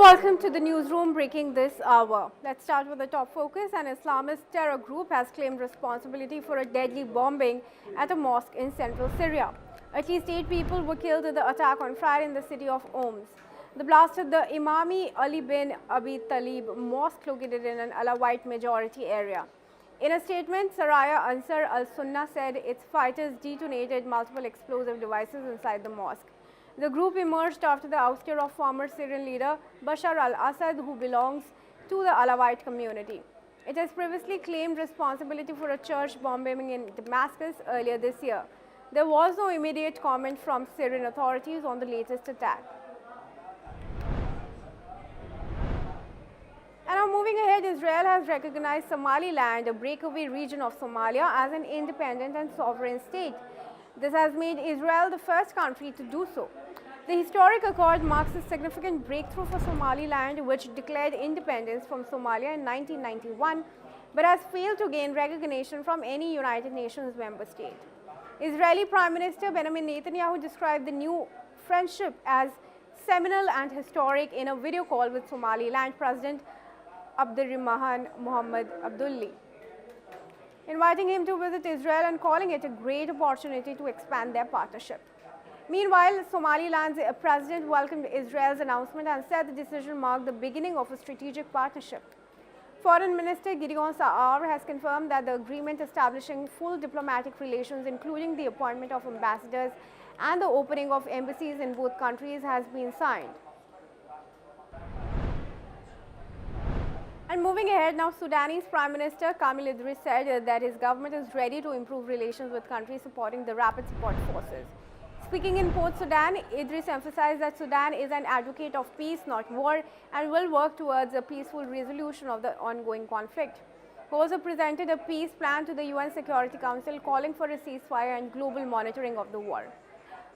welcome to the newsroom breaking this hour. Let's start with the top focus. An Islamist terror group has claimed responsibility for a deadly bombing at a mosque in central Syria. At least 8 people were killed in the attack on Friday in the city of Homs. The blast hit the Imami Ali bin Abi Talib mosque located in an Alawite majority area. In a statement, Syria Ansar al-Sunnah said its fighters detonated multiple explosive devices inside the mosque. The group emerged after the ouster of former Syrian leader Bashar al-Assad, who belongs to the Alawite community. It has previously claimed responsibility for a church bombing in Damascus earlier this year. There was no immediate comment from Syrian authorities on the latest attack. And now moving ahead, Israel has recognized Somaliland, a breakaway region of Somalia, as an independent and sovereign state. This has made Israel the first country to do so. The historic accord marks a significant breakthrough for Somaliland, which declared independence from Somalia in 1991, but has failed to gain recognition from any United Nations member state. Israeli Prime Minister Benjamin Netanyahu described the new friendship as seminal and historic in a video call with Somaliland President Abdirahman Mohamed Abdullahi, inviting him to visit Israel and calling it a great opportunity to expand their partnership. Meanwhile, Somaliland's president welcomed Israel's announcement and said the decision marked the beginning of a strategic partnership. Foreign Minister Gideon Saar has confirmed that the agreement establishing full diplomatic relations, including the appointment of ambassadors and the opening of embassies in both countries, has been signed. And moving ahead now, Sudanese Prime Minister Kamil Idris said that his government is ready to improve relations with countries supporting the Rapid Support Forces. Speaking in Port Sudan, Idris emphasized that Sudan is an advocate of peace, not war, and will work towards a peaceful resolution of the ongoing conflict. He also presented a peace plan to the UN Security Council calling for a ceasefire and global monitoring of the war.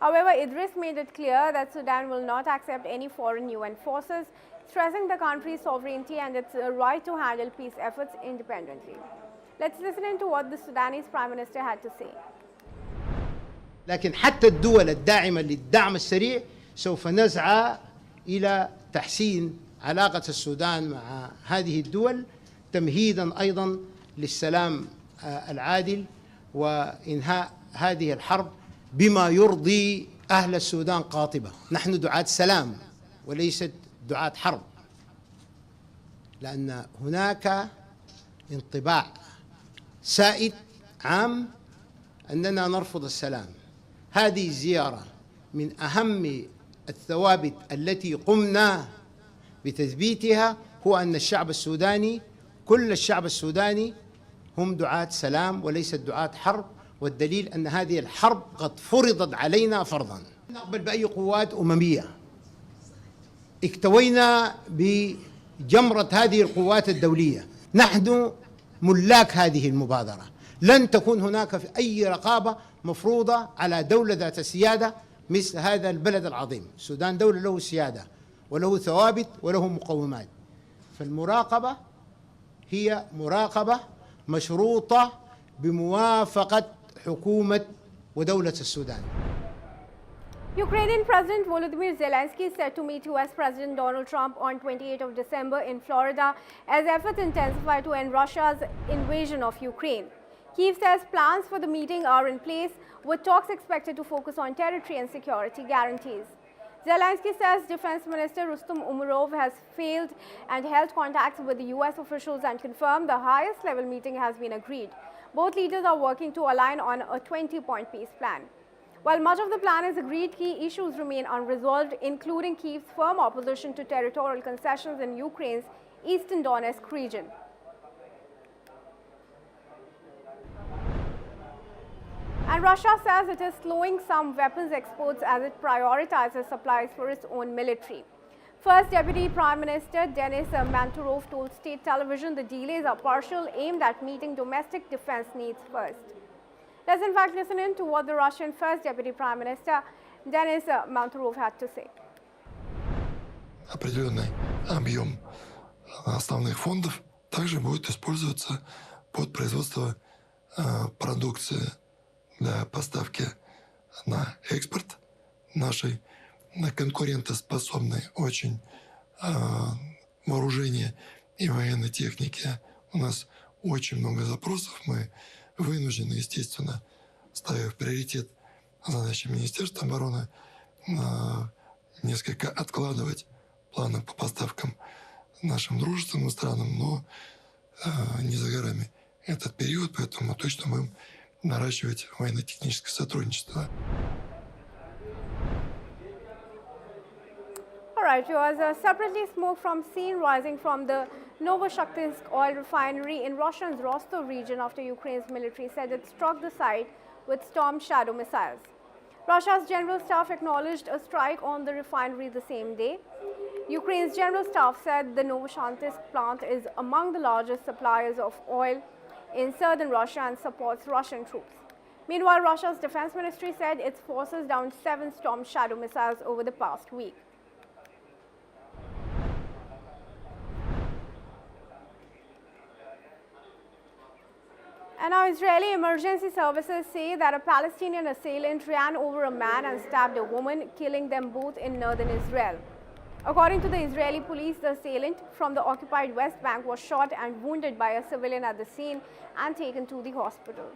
However, Idris made it clear that Sudan will not accept any foreign UN forces, stressing the country's sovereignty and its right to handle peace efforts independently. Let's listen in to what the Sudanese Prime Minister had to say. لكن حتى الدول الداعمة للدعم السريع سوف نسعى إلى تحسين علاقة السودان مع هذه الدول تمهيدا أيضا للسلام العادل وإنهاء هذه الحرب بما يرضي أهل السودان قاطبة. نحن دعاة سلام وليست دعاة حرب، لأن هناك انطباع سائد عام أننا نرفض السلام. هذه الزيارة من أهم الثوابت التي قمنا بتثبيتها هو أن الشعب السوداني، كل الشعب السوداني هم دعاة سلام وليست دعاة حرب، والدليل أن هذه الحرب قد فرضت علينا فرضا. نقبل بأي قوات أممية. اكتوينا بجمرة هذه القوات الدولية. نحن ملاك هذه المبادرة. لن تكون هناك في أي رقابة مفروضة على دولة ذات سيادة مثل هذا البلد العظيم. السودان دولة له سيادة وله ثوابت وله مقومات. فالمراقبة هي مراقبة مشروطة بموافقة حكومة ودولة السودان. Ukrainian President Volodymyr Zelensky is set to meet US President Donald Trump on 28th of December in Florida as efforts intensify to end Russia's invasion of Ukraine. Kyiv says plans for the meeting are in place, with talks expected to focus on territory and security guarantees. Zelensky says Defense Minister Rustem Umerov has failed and held contacts with the US officials and confirmed the highest level meeting has been agreed. Both leaders are working to align on a 20-point peace plan. While much of the plan is agreed, key issues remain unresolved, including Kyiv's firm opposition to territorial concessions in Ukraine's eastern Donetsk region. And Russia says it is slowing some weapons exports as it prioritizes supplies for its own military. First Deputy Prime Minister Denis Manturov told state television the delays are partial, aimed at meeting domestic defense needs first. Let's in fact listen in to what the Russian First Deputy Prime Minister Denis Manturov had to say. Определенный объем основных фондов также будет использоваться под производство продукции для поставки на экспорт нашей конкурентоспособной, очень вооружения и военной техники. У нас очень много запросов. Мы вынуждены, естественно, ставя в приоритет задачи Министерства обороны, несколько откладывать планы по поставкам нашим дружественным странам, но не за горами этот период, поэтому точно будем наращивать военно-техническое сотрудничество. All right, viewers, separately smoke from scene rising from the Novoshakhtinsk oil refinery in Russia's Rostov region after Ukraine's military said it struck the site with Storm Shadow missiles. Russia's general staff acknowledged a strike on the refinery the same day. Ukraine's general staff said the Novoshakhtinsk plant is among the largest suppliers of oil in southern Russia and supports Russian troops. Meanwhile, Russia's defense ministry said its forces downed 7 Storm Shadow missiles over the past week. And now Israeli emergency services say that a Palestinian assailant ran over a man and stabbed a woman, killing them both in northern Israel. According to the Israeli police, the assailant from the occupied West Bank was shot and wounded by a civilian at the scene and taken to the hospital.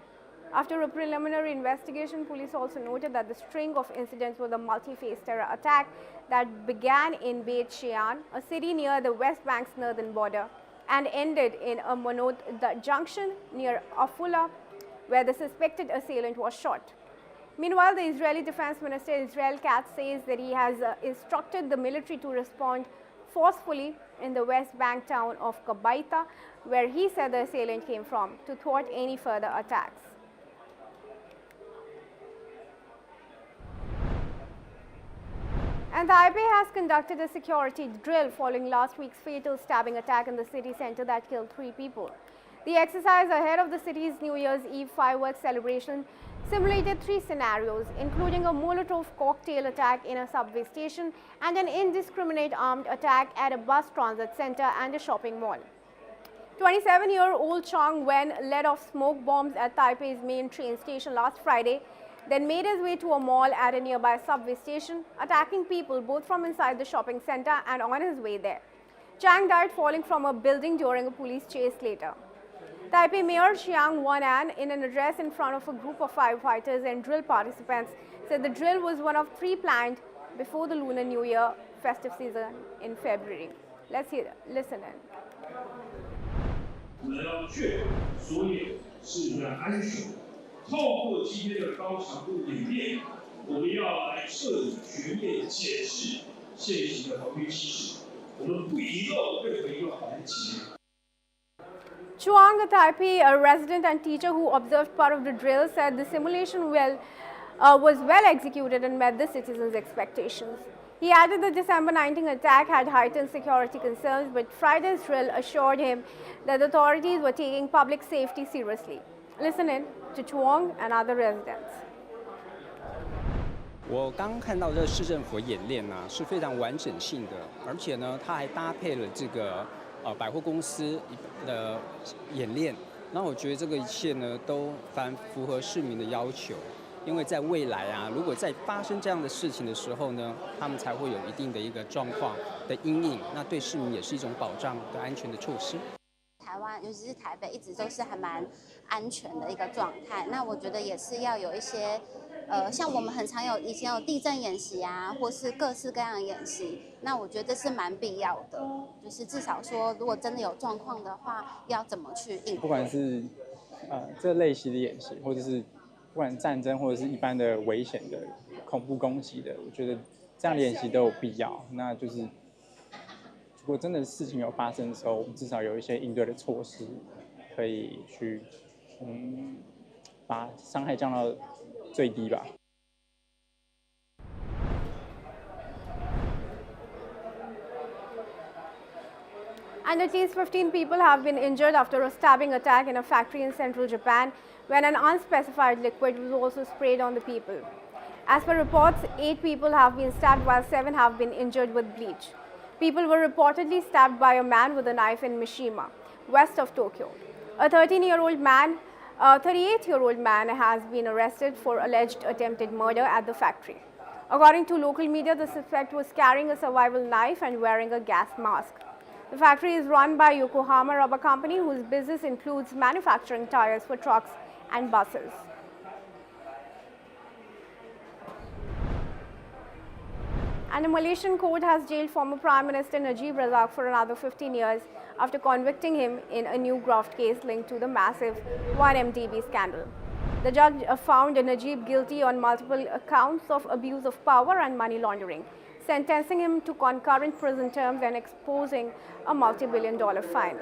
After a preliminary investigation, police also noted that the string of incidents was a multi-phase terror attack that began in Beit Shean, a city near the West Bank's northern border, and ended in a Monot junction near Afula, where the suspected assailant was shot. Meanwhile, the Israeli Defense Minister Israel Katz says that he has instructed the military to respond forcefully in the West Bank town of Kabaita, where he said the assailant came from, to thwart any further attacks. And Taipei has conducted a security drill following last week's fatal stabbing attack in the city center that killed 3 people. The exercise ahead of the city's New Year's Eve fireworks celebration simulated 3 scenarios, including a Molotov cocktail attack in a subway station and an indiscriminate armed attack at a bus transit center and a shopping mall. 27-year-old Chang Wen led off smoke bombs at Taipei's main train station last Friday, then made his way to a mall at a nearby subway station, attacking people both from inside the shopping center and on his way there. Chang died falling from a building during a police chase later. Taipei Mayor Xiang Wanan, in an address in front of a group of firefighters and drill participants, said the drill was one of 3 planned before the Lunar New Year festive season in February. Let's listen in. 我们要确保所有市民的安全。透过今天的高强度演练，我们要来彻底全面检视现行的合约机制，我们不遗漏任何一个环节。 Chuang, a Taipei resident and teacher who observed part of the drill, said the simulation was well executed and met the citizens' expectations. He added the December 19 attack had heightened security concerns, but Friday's drill assured him that the authorities were taking public safety seriously. Listen in to Chuang and other residents. 我刚看到这个市政府演练啊，是非常完整性的，而且呢，它还搭配了这个百货公司的演练。那我觉得这个一切呢，都符合市民的要求，因为在未来啊，如果在发生这样的事情的时候呢，他们才会有一定的一个状况的因应，那对市民也是一种保障的安全的措施。 台湾，尤其是台北，一直都是还蛮安全的一个状态。那我觉得也是要有一些，像我们很常以前有地震演习啊，或是各式各样的演习。那我觉得是蛮必要的，就是至少说，如果真的有状况的话，要怎么去应对。不管是这类型的演习，或者是不管战争或者是一般的危险的恐怖攻击的，我觉得这样的演习都有必要。那就是。 如果真的事情有发生的时候，我们至少有一些应对的措施，可以去把伤害降到最低吧。And at least 15 people have been injured after a stabbing attack in a factory in central Japan, when an unspecified liquid was also sprayed on the people. As per reports, 8 people have been stabbed while 7 have been injured with bleach. People were reportedly stabbed by a man with a knife in Mishima, west of Tokyo. A 38-year-old man has been arrested for alleged attempted murder at the factory. According to local media, the suspect was carrying a survival knife and wearing a gas mask. The factory is run by Yokohama Rubber Company, whose business includes manufacturing tires for trucks and buses. And a Malaysian court has jailed former Prime Minister Najib Razak for another 15 years after convicting him in a new graft case linked to the massive 1MDB scandal. The judge found Najib guilty on multiple counts of abuse of power and money laundering, sentencing him to concurrent prison terms and exposing a multi-billion-dollar fine.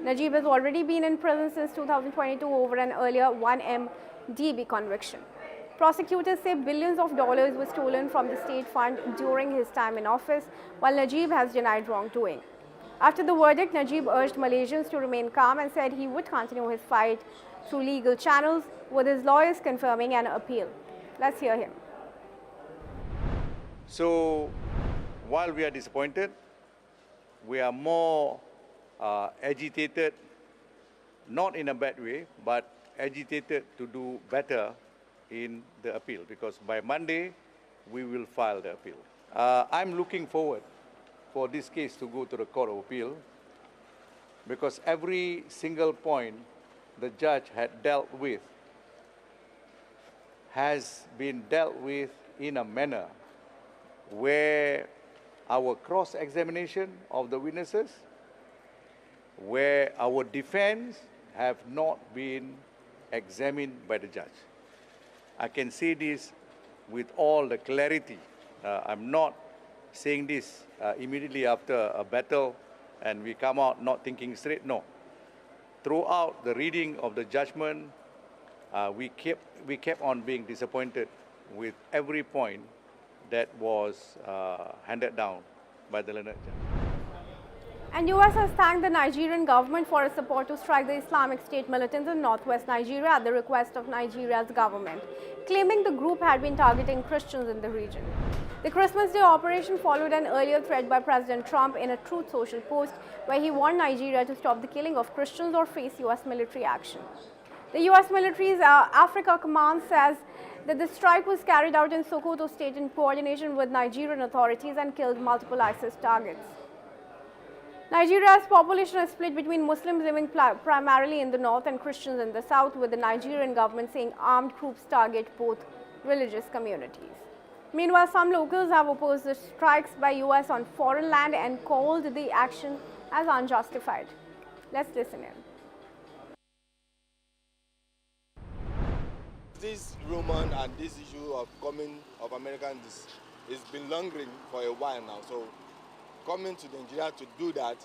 Najib has already been in prison since 2022 over an earlier 1MDB conviction. Prosecutors say billions of dollars were stolen from the state fund during his time in office, while Najib has denied wrongdoing. After the verdict, Najib urged Malaysians to remain calm and said he would continue his fight through legal channels, with his lawyers confirming an appeal. Let's hear him. So, while we are disappointed, we are more agitated, not in a bad way, but agitated to do better in the appeal, because by Monday, we will file the appeal. I'm looking forward for this case to go to the Court of Appeal, because every single point the judge had dealt with has been dealt with in a manner where our cross-examination of the witnesses, where our defense have not been examined by the judge. I can say this with all the clarity. I'm not saying this immediately after a battle and we come out not thinking straight. No. Throughout the reading of the judgment, we kept on being disappointed with every point that was handed down by the learned judge. And US has thanked the Nigerian government for its support to strike the Islamic State militants in northwest Nigeria at the request of Nigeria's government, claiming the group had been targeting Christians in the region. The Christmas Day operation followed an earlier threat by President Trump in a Truth Social post where he warned Nigeria to stop the killing of Christians or face US military action. The US military's Africa Command says that the strike was carried out in Sokoto State in coordination with Nigerian authorities and killed multiple ISIS targets. Nigeria's population is split between Muslims living primarily in the north and Christians in the south, with the Nigerian government saying armed groups target both religious communities. Meanwhile, some locals have opposed the strikes by US on foreign land and called the action as unjustified. Let's listen in. This rumor and this issue of coming of Americans has been lingering for a while now. So coming to Nigeria to do that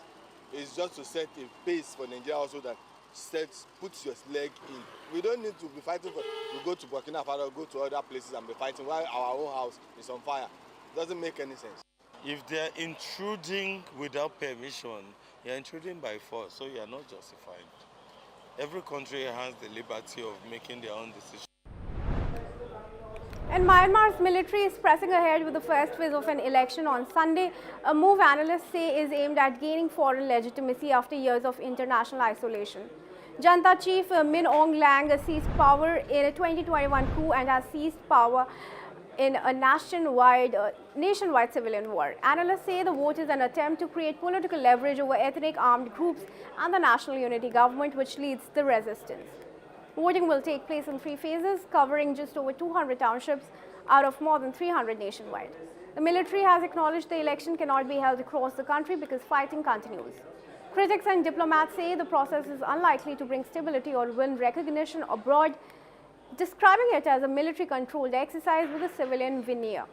is just to set a pace for Nigeria also that puts your leg in. We don't need to be fighting to go to Burkina Faso, go to other places and be fighting while our own house is on fire. It doesn't make any sense. If they're intruding without permission, you're intruding by force, so you're not justified. Every country has the liberty of making their own decisions. And Myanmar's military is pressing ahead with the first phase of an election on Sunday, a move analysts say is aimed at gaining foreign legitimacy after years of international isolation. Junta chief Min Aung Hlaing seized power in a 2021 coup and has seized power in a nationwide civilian war. Analysts say the vote is an attempt to create political leverage over ethnic armed groups and the National Unity Government, which leads the resistance. Voting will take place in 3 phases, covering just over 200 townships out of more than 300 nationwide. The military has acknowledged the election cannot be held across the country because fighting continues. Critics and diplomats say the process is unlikely to bring stability or win recognition abroad, describing it as a military-controlled exercise with a civilian veneer.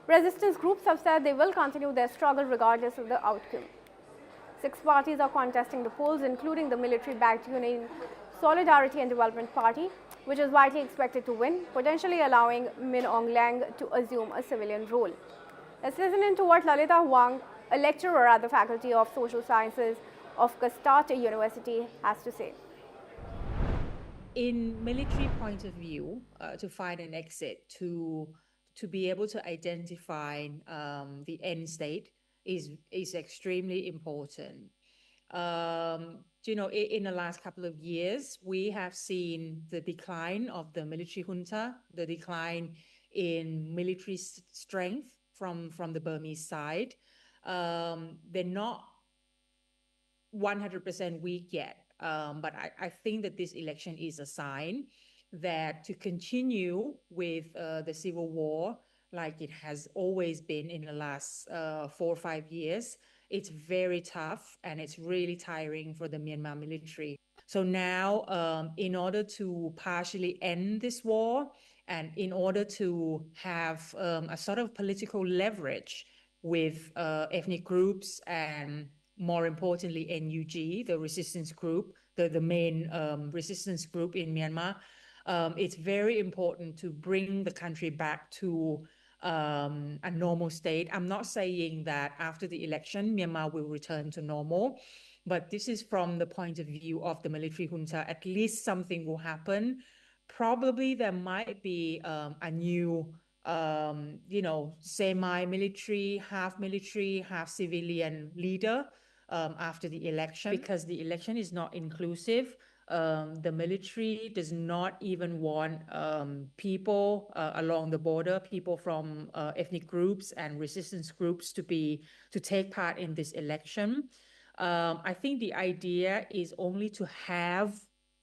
Resistance groups have said they will continue their struggle regardless of the outcome. 6 parties are contesting the polls, including the military-backed Union Solidarity and Development Party, which is widely expected to win, potentially allowing Min Aung Hlaing to assume a civilian role. Let's listen in to what Lalita Huang, a lecturer at the Faculty of Social Sciences of Custard University, has to say. In military point of view, to find an exit, to be able to identify the end state is extremely important. In the last couple of years, we have seen the decline of the military junta, the decline in military strength from the Burmese side. They're not 100% weak yet, but I think that this election is a sign that to continue with the civil war like it has always been in the last 4 or 5 years, it's very tough and it's really tiring for the Myanmar military. So now, in order to partially end this war and in order to have a sort of political leverage with ethnic groups and more importantly, NUG, the resistance group, the main resistance group in Myanmar, it's very important to bring the country back to a normal state. I'm not saying that after the election, Myanmar will return to normal, but this is from the point of view of the military junta. At least something will happen. Probably there might be a new, semi-military, half civilian leader after the election, because the election is not inclusive. The military does not even want people along the border, people from ethnic groups and resistance groups to take part in this election. I think the idea is only to have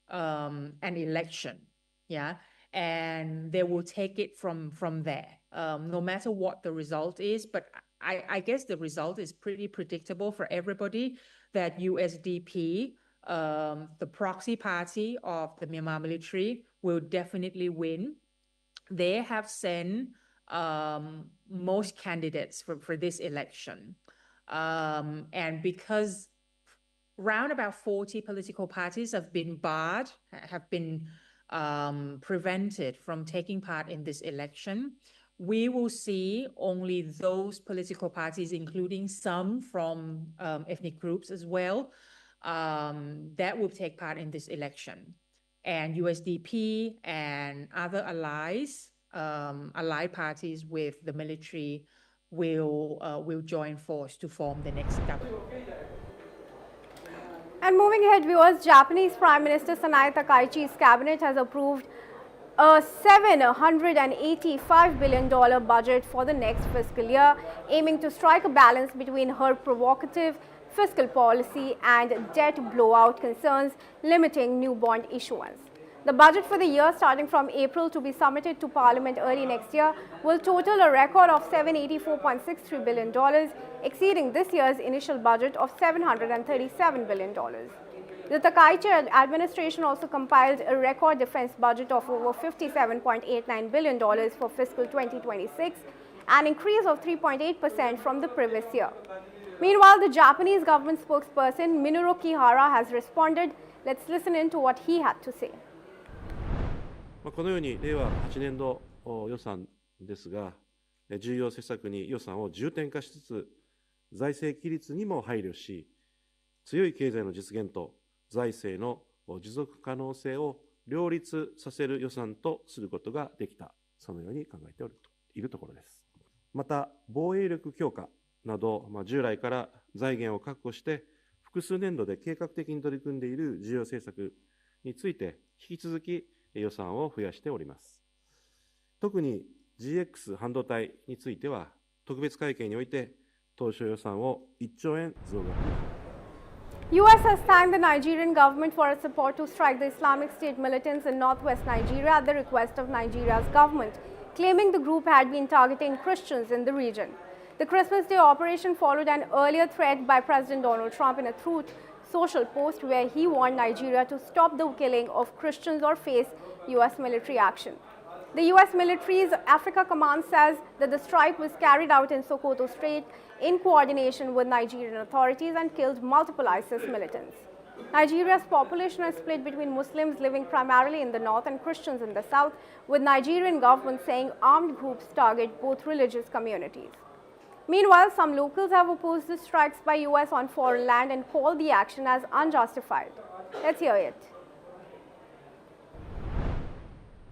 an election, yeah, and they will take it from there, no matter what the result is. But I guess the result is pretty predictable for everybody, that USDP, the proxy party of the Myanmar military, will definitely win. They have sent most candidates for this election. And because round about 40 political parties have been barred, have been prevented from taking part in this election, we will see only those political parties, including some from ethnic groups as well, that will take part in this election. And USDP and other allied parties with the military will join force to form the next government. And moving ahead, viewers, Japanese Prime Minister Sanae Takaichi's cabinet has approved a $785 billion budget for the next fiscal year, aiming to strike a balance between her provocative fiscal policy and debt blowout concerns limiting new bond issuance. The budget for the year starting from April to be submitted to Parliament early next year will total a record of $784.63 billion, exceeding this year's initial budget of $737 billion. The Takaichi administration also compiled a record defense budget of over $57.89 billion for fiscal 2026, an increase of 3.8% from the previous year. Meanwhile, the Japanese government spokesperson Minoru Kihara has responded. Let's listen in to what he had to say. このように令和8年度予算ですが、重要施策に予算を重点化しつつ、財政規律にも配慮し、強い経済の実現と財政の持続可能性を両立させる予算とすることができた、そのように考えているところです。また、防衛力強化など、従来から財源を確保して、複数年度で計画的に取り組んでいる重要政策について、引き続き予算を増やしております。特に GX 半導体については、特別会計において当初予算を1兆円増額。US has thanked the Nigerian government for its support to strike the Islamic State militants in northwest Nigeria at the request of Nigeria's government, claiming the group had been targeting Christians in the region. The Christmas Day operation followed an earlier threat by President Donald Trump in a Truth Social post where he warned Nigeria to stop the killing of Christians or face US military action. The US military's Africa Command says that the strike was carried out in Sokoto Strait in coordination with Nigerian authorities and killed multiple ISIS militants. Nigeria's population is split between Muslims living primarily in the north and Christians in the south, with Nigerian government saying armed groups target both religious communities. Meanwhile, some locals have opposed the strikes by US on foreign land and called the action as unjustified. Let's hear it.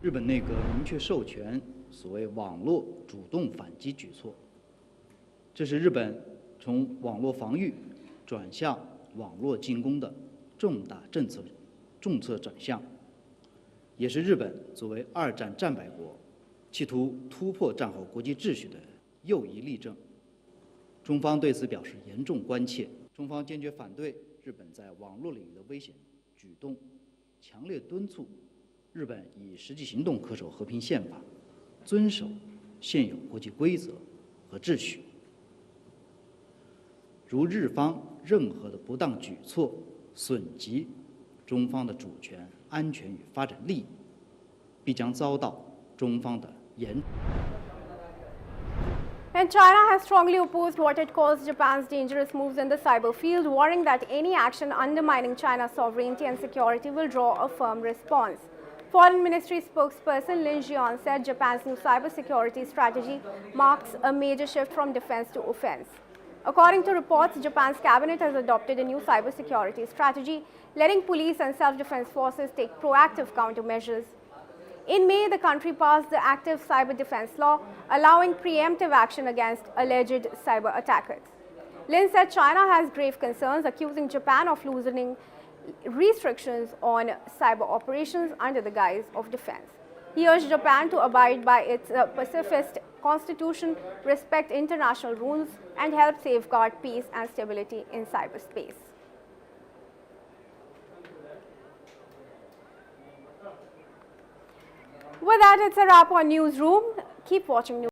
日本内阁明确授权所谓网络主动反击举措，这是日本从网络防御转向网络进攻的重大政策转向，也是日本作为二战战败国企图突破战后国际秩序的又一例证。中方对此表示严重关切，中方坚决反对日本在网络领域的危险举动，强烈敦促日本以实际行动恪守和平宪法，遵守现有国际规则和秩序。如日方任何的不当举措损及中方的主权、安全与发展利益，必将遭到中方的严。And China has strongly opposed what it calls Japan's dangerous moves in the cyber field, warning that any action undermining China's sovereignty and security will draw a firm response. Foreign Ministry spokesperson Lin Jian said Japan's new cybersecurity strategy marks a major shift from defense to offense. According to reports, Japan's cabinet has adopted a new cybersecurity strategy, letting police and self-defense forces take proactive countermeasures. In May, the country passed the Active Cyber Defense Law, allowing preemptive action against alleged cyber attackers. Lin said China has grave concerns, accusing Japan of loosening restrictions on cyber operations under the guise of defense. He urged Japan to abide by its pacifist constitution, respect international rules, and help safeguard peace and stability in cyberspace. With that, it's a wrap on Newsroom. Keep watching News.